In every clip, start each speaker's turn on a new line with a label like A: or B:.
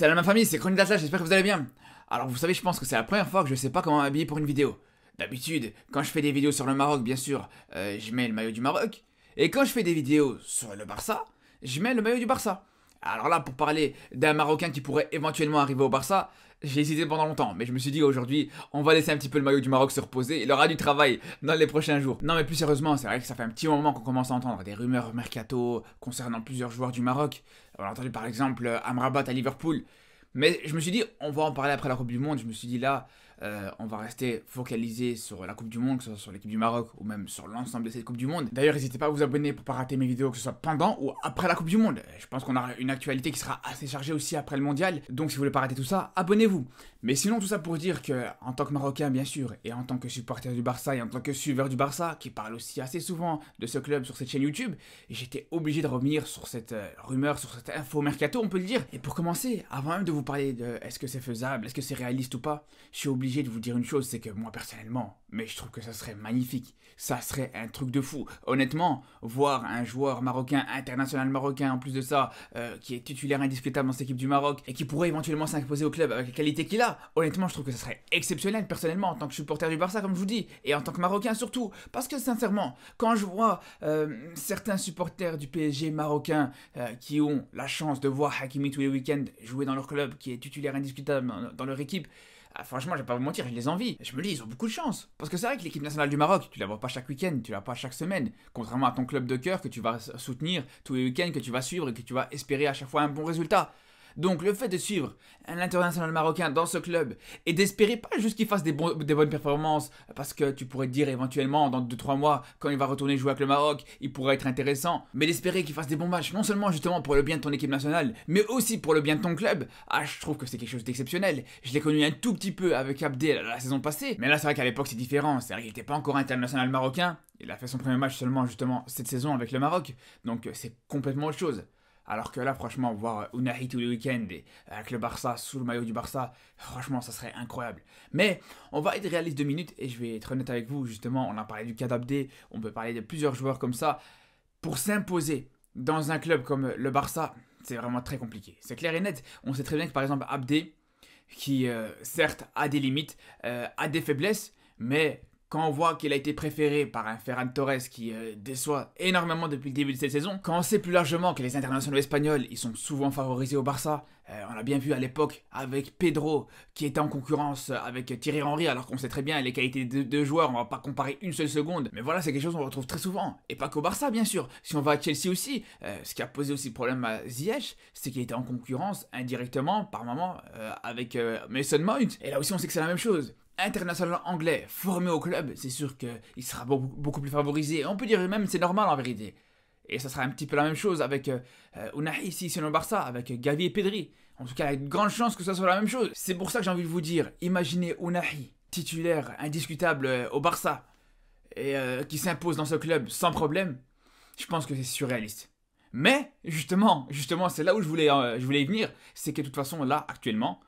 A: Salut ma famille, c'est Chronique d'Atlas, j'espère que vous allez bien. Alors vous savez, je pense que c'est la première fois que je sais pas comment m'habiller pour une vidéo. D'habitude, quand je fais des vidéos sur le Maroc, bien sûr, je mets le maillot du Maroc. Et quand je fais des vidéos sur le Barça, je mets le maillot du Barça. Alors là, pour parler d'un Marocain qui pourrait éventuellement arriver au Barça, j'ai hésité pendant longtemps, mais je me suis dit aujourd'hui, on va laisser un petit peu le maillot du Maroc se reposer, il aura du travail dans les prochains jours. Non mais plus sérieusement, c'est vrai que ça fait un petit moment qu'on commence à entendre des rumeurs mercato concernant plusieurs joueurs du Maroc. On a entendu par exemple Amrabat à Liverpool. Mais je me suis dit, on va en parler après la Coupe du Monde. Je me suis dit là, on va rester focalisé sur la Coupe du Monde, que ce soit sur l'équipe du Maroc ou même sur l'ensemble de cette Coupe du Monde. D'ailleurs, n'hésitez pas à vous abonner pour pas rater mes vidéos, que ce soit pendant ou après la Coupe du Monde. Je pense qu'on aura une actualité qui sera assez chargée aussi après le Mondial. Donc si vous voulez pas rater tout ça, abonnez-vous. Mais sinon, tout ça pour dire que, en tant que Marocain bien sûr, et en tant que supporter du Barça et en tant que suiveur du Barça, qui parle aussi assez souvent de ce club sur cette chaîne YouTube, j'étais obligé de revenir sur cette rumeur, sur cette info mercato, on peut le dire. Et pour commencer, avant même de vous parler de est-ce que c'est faisable, est-ce que c'est réaliste ou pas, je suis obligé de vous dire une chose, c'est que moi personnellement, mais je trouve que ça serait magnifique, ça serait un truc de fou. Honnêtement, voir un joueur marocain, international marocain en plus de ça, qui est titulaire indiscutable dans cette équipe du Maroc et qui pourrait éventuellement s'imposer au club avec la qualité qu'il a, honnêtement je trouve que ça serait exceptionnel personnellement en tant que supporter du Barça comme je vous dis, et en tant que Marocain surtout, parce que sincèrement, quand je vois certains supporters du PSG marocains qui ont la chance de voir Hakimi tous les week-ends jouer dans leur club, qui est titulaire indiscutable dans leur équipe, franchement, je vais pas vous mentir, je les envie. Je me dis, ils ont beaucoup de chance. Parce que c'est vrai que l'équipe nationale du Maroc, tu la vois pas chaque week-end, tu la vois pas chaque semaine. Contrairement à ton club de cœur que tu vas soutenir tous les week-ends, que tu vas suivre et que tu vas espérer à chaque fois un bon résultat. Donc le fait de suivre un international marocain dans ce club et d'espérer pas juste qu'il fasse des bonnes performances parce que tu pourrais te dire éventuellement dans 2-3 mois quand il va retourner jouer avec le Maroc il pourrait être intéressant, mais d'espérer qu'il fasse des bons matchs non seulement justement pour le bien de ton équipe nationale mais aussi pour le bien de ton club, je trouve que c'est quelque chose d'exceptionnel. Je l'ai connu un tout petit peu avec Abdé la saison passée, mais là c'est vrai qu'à l'époque c'est différent, c'est vrai qu'il n'était pas encore international marocain, il a fait son premier match seulement justement cette saison avec le Maroc, donc c'est complètement autre chose. Alors que là, franchement, voir Ounahi tous les week-ends avec le Barça, sous le maillot du Barça, franchement, ça serait incroyable. Mais on va être réaliste 2 minutes et je vais être honnête avec vous, justement, on a parlé du cas d'Abdé, on peut parler de plusieurs joueurs comme ça. Pour s'imposer dans un club comme le Barça, c'est vraiment très compliqué. C'est clair et net, on sait très bien que par exemple Abdé, qui certes a des limites, a des faiblesses, mais quand on voit qu'il a été préféré par un Ferran Torres qui déçoit énormément depuis le début de cette saison, quand on sait plus largement que les internationaux espagnols, ils sont souvent favorisés au Barça, on l'a bien vu à l'époque avec Pedro qui était en concurrence avec Thierry Henry, alors qu'on sait très bien les qualités de deux joueurs, on va pas comparer une seule seconde, mais voilà, c'est quelque chose qu'on retrouve très souvent, et pas qu'au Barça bien sûr. Si on va à Chelsea aussi, ce qui a posé aussi problème à Ziyech, c'est qu'il était en concurrence indirectement par moment avec Mason Mount, et là aussi on sait que c'est la même chose. International anglais formé au club, c'est sûr qu'il sera beaucoup plus favorisé. On peut dire même c'est normal en vérité. Et ça sera un petit peu la même chose avec Ounahi ici sur le Barça, avec Gavi et Pedri. En tout cas, il y a une grande chance que ça soit la même chose. C'est pour ça que j'ai envie de vous dire, imaginez Ounahi, titulaire indiscutable au Barça, et qui s'impose dans ce club sans problème. Je pense que c'est surréaliste. Mais justement, c'est là où je voulais y venir, c'est que de toute façon là actuellement,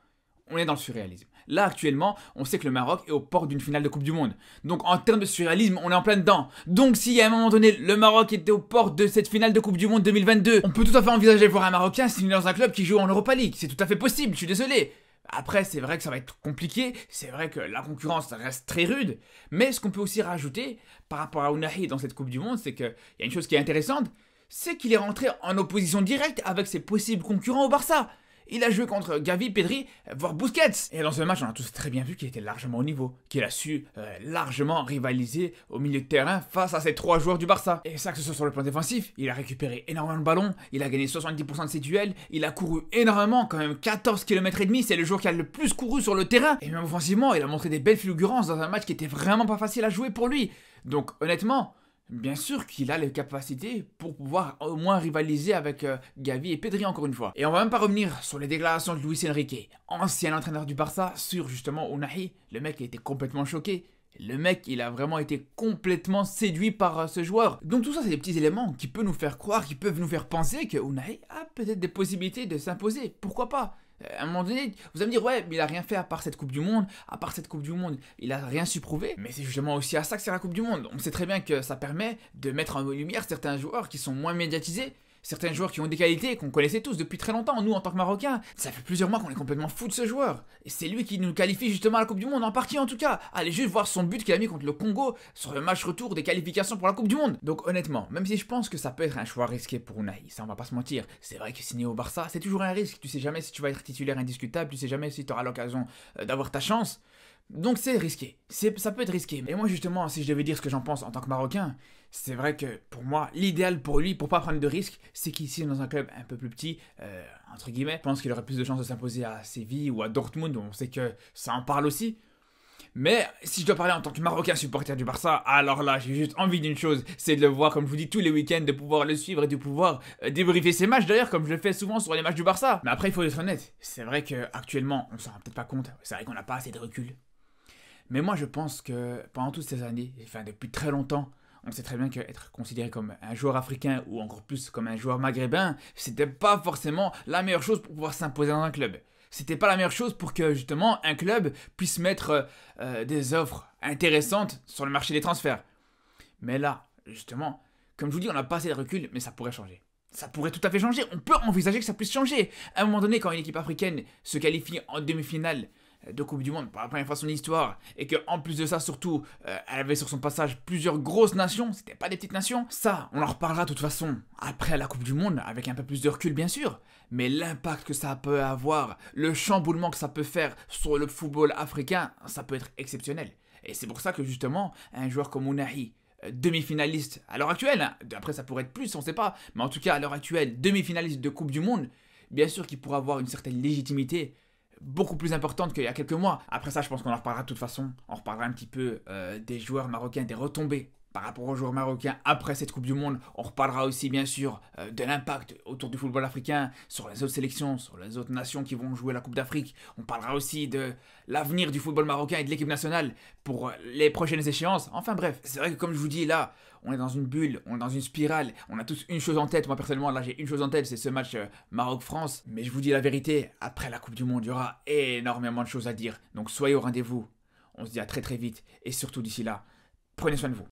A: on est dans le surréalisme. Là, actuellement, on sait que le Maroc est aux portes d'une finale de Coupe du Monde. Donc, en termes de surréalisme, on est en plein dedans. Donc, si à un moment donné, le Maroc était aux portes de cette finale de Coupe du Monde 2022, on peut tout à fait envisager de voir un Marocain signer dans un club qui joue en Europa League. C'est tout à fait possible, je suis désolé. Après, c'est vrai que ça va être compliqué, c'est vrai que la concurrence reste très rude, mais ce qu'on peut aussi rajouter par rapport à Ounahi dans cette Coupe du Monde, c'est qu'il y a une chose qui est intéressante, c'est qu'il est rentré en opposition directe avec ses possibles concurrents au Barça. Il a joué contre Gavi, Pedri, voire Busquets. Et dans ce match, on a tous très bien vu qu'il était largement au niveau, qu'il a su largement rivaliser au milieu de terrain face à ces 3 joueurs du Barça. Et ça, que ce soit sur le plan défensif, il a récupéré énormément de ballons, il a gagné 70% de ses duels, il a couru énormément, quand même 14 km et demi, c'est le joueur qui a le plus couru sur le terrain. Et même offensivement, il a montré des belles fulgurances dans un match qui était vraiment pas facile à jouer pour lui. Donc honnêtement, bien sûr qu'il a les capacités pour pouvoir au moins rivaliser avec Gavi et Pedri encore une fois. Et on va même pas revenir sur les déclarations de Luis Enrique, ancien entraîneur du Barça, sur justement Ounahi. Le mec a été complètement choqué. Le mec, il a vraiment été complètement séduit par ce joueur. Donc tout ça, c'est des petits éléments qui peuvent nous faire croire, qui peuvent nous faire penser que Ounahi a peut-être des possibilités de s'imposer. Pourquoi pas ? À un moment donné, vous allez me dire, ouais, mais il a rien fait à part cette Coupe du Monde, il a rien su prouver. Mais c'est justement aussi à ça que c'est la Coupe du Monde. On sait très bien que ça permet de mettre en lumière certains joueurs qui sont moins médiatisés, Certains joueurs qui ont des qualités qu'on connaissait tous depuis très longtemps, nous en tant que Marocains. Ça fait plusieurs mois qu'on est complètement fou de ce joueur. Et c'est lui qui nous qualifie justement à la Coupe du Monde, en partie en tout cas. Allez juste voir son but qu'il a mis contre le Congo sur le match retour des qualifications pour la Coupe du Monde. Donc honnêtement, même si je pense que ça peut être un choix risqué pour Unai, ça on va pas se mentir. C'est vrai que signer au Barça, c'est toujours un risque. Tu sais jamais si tu vas être titulaire indiscutable, tu sais jamais si tu auras l'occasion d'avoir ta chance. Donc c'est risqué, ça peut être risqué. Et moi justement, si je devais dire ce que j'en pense en tant que Marocain, c'est vrai que pour moi, l'idéal pour lui, pour pas prendre de risques, c'est qu'il signe dans un club un peu plus petit, entre guillemets. Je pense qu'il aurait plus de chances de s'imposer à Séville ou à Dortmund, on sait que ça en parle aussi. Mais si je dois parler en tant que Marocain supporter du Barça, alors là, j'ai juste envie d'une chose, c'est de le voir, comme je vous dis, tous les week-ends, de pouvoir le suivre et de pouvoir débriefer ses matchs, d'ailleurs, comme je le fais souvent sur les matchs du Barça. Mais après, il faut être honnête, c'est vrai qu'actuellement, on s'en rend peut-être pas compte, c'est vrai qu'on n'a pas assez de recul. Mais moi, je pense que pendant toutes ces années, enfin depuis très longtemps, on sait très bien qu'être considéré comme un joueur africain ou encore plus comme un joueur maghrébin, c'était pas forcément la meilleure chose pour pouvoir s'imposer dans un club. C'était pas la meilleure chose pour que justement un club puisse mettre des offres intéressantes sur le marché des transferts. Mais là, justement, comme je vous dis, on n'a pas assez de recul, mais ça pourrait changer. Ça pourrait tout à fait changer, on peut envisager que ça puisse changer. À un moment donné, quand une équipe africaine se qualifie en demi-finale de Coupe du Monde pour la première fois de son histoire, et qu'en plus de ça, surtout, elle avait sur son passage plusieurs grosses nations, c'était pas des petites nations, ça, on en reparlera de toute façon après la Coupe du Monde, avec un peu plus de recul bien sûr, mais l'impact que ça peut avoir, le chamboulement que ça peut faire sur le football africain, ça peut être exceptionnel. Et c'est pour ça que justement, un joueur comme Ounahi, demi-finaliste à l'heure actuelle, hein, après ça pourrait être plus, on sait pas, mais en tout cas à l'heure actuelle, demi-finaliste de Coupe du Monde, bien sûr qu'il pourra avoir une certaine légitimité, beaucoup plus importante qu'il y a quelques mois. Après ça, je pense qu'on en reparlera de toute façon. On reparlera un petit peu des joueurs marocains, des retombées par rapport aux joueurs marocains après cette Coupe du Monde. On reparlera aussi, bien sûr, de l'impact autour du football africain, sur les autres sélections, sur les autres nations qui vont jouer la Coupe d'Afrique. On parlera aussi de l'avenir du football marocain et de l'équipe nationale pour les prochaines échéances. Enfin bref, c'est vrai que comme je vous dis là, on est dans une bulle, on est dans une spirale, on a tous une chose en tête. Moi personnellement, là j'ai une chose en tête, c'est ce match Maroc-France. Mais je vous dis la vérité, après la Coupe du Monde, il y aura énormément de choses à dire. Donc soyez au rendez-vous. On se dit à très très vite. Et surtout d'ici là, prenez soin de vous.